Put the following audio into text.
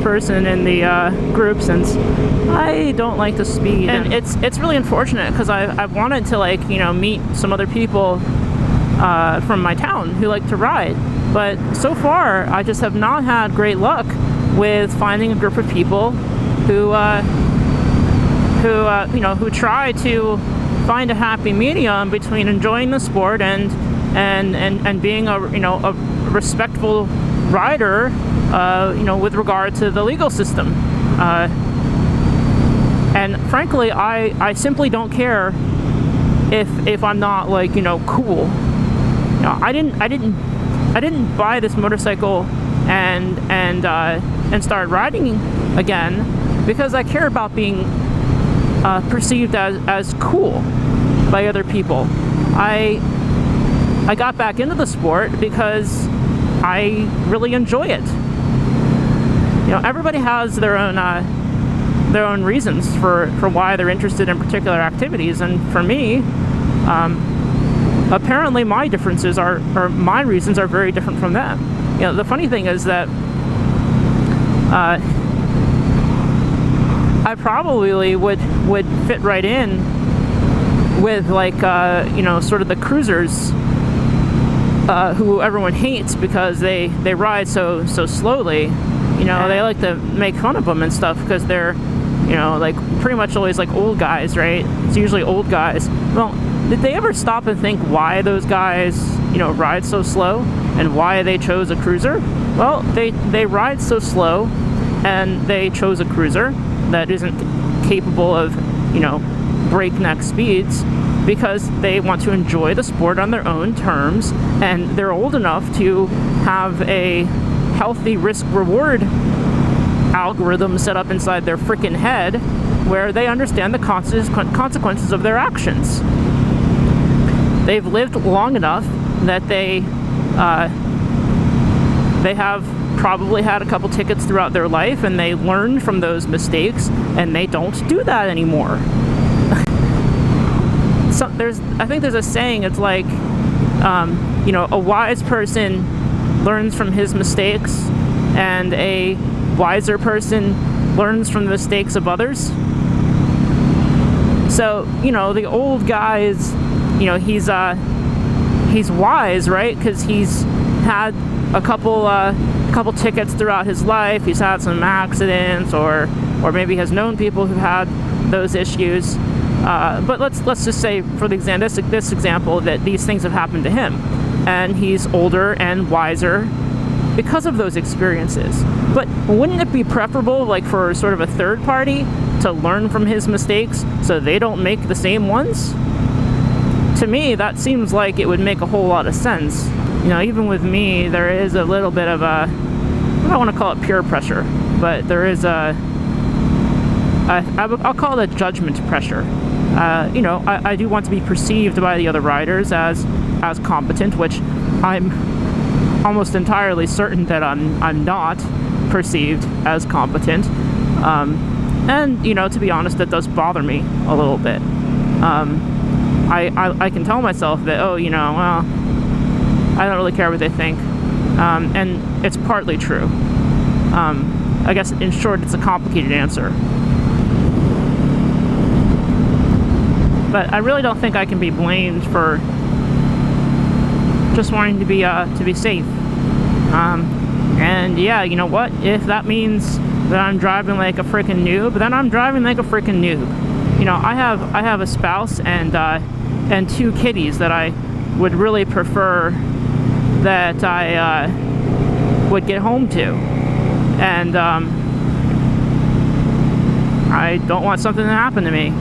person in the group since I don't like to speed, and it's really unfortunate because I've wanted to, like, you know, meet some other people from my town who like to ride, but so far I just have not had great luck with finding a group of people who try to find a happy medium between enjoying the sport and being a respectful rider, with regard to the legal system. And frankly, I simply don't care if I'm not, like, cool. I didn't buy this motorcycle and start riding again because I care about being perceived as cool by other people. I got back into the sport because I really enjoy it. Everybody has their own reasons for why they're interested in particular activities, and for me, apparently my differences or my reasons are very different from them. The funny thing is that I probably would fit right in with, like, sort of the cruisers who everyone hates because they ride so slowly. They like to make fun of them and stuff because they're, like, pretty much always like old guys, right? It's usually old guys. Well, did they ever stop and think why those guys, ride so slow and why they chose a cruiser? Well, they ride so slow and they chose a cruiser that isn't capable of, breakneck speeds because they want to enjoy the sport on their own terms, and they're old enough to have a healthy risk-reward algorithm set up inside their freaking head where they understand the consequences of their actions. They've lived long enough that they have probably had a couple tickets throughout their life, and they learned from those mistakes, and they don't do that anymore. I think there's a saying, it's like, a wise person learns from his mistakes, and a wiser person learns from the mistakes of others. So, the old guy is, he's wise, right? Because he's had a couple tickets throughout his life. He's had some accidents, or maybe has known people who had those issues. But let's just say, for this example, that these things have happened to him, and he's older and wiser because of those experiences. But wouldn't it be preferable, like, for sort of a third party to learn from his mistakes so they don't make the same ones? To me, that seems like it would make a whole lot of sense. Even with me, there is a little bit of I don't want to call it peer pressure, but there is I'll call it a judgment pressure. I do want to be perceived by the other riders as competent, which I'm almost entirely certain that I'm not perceived as competent. And to be honest, that does bother me a little bit. I can tell myself that, well, I don't really care what they think, and it's partly true. I guess, in short, it's a complicated answer. But I really don't think I can be blamed for just wanting to be safe. And yeah, you know what? If that means that I'm driving like a freaking noob, then I'm driving like a freaking noob. I have a spouse and two kitties that I would really prefer that I would get home to, and I don't want something to happen to me.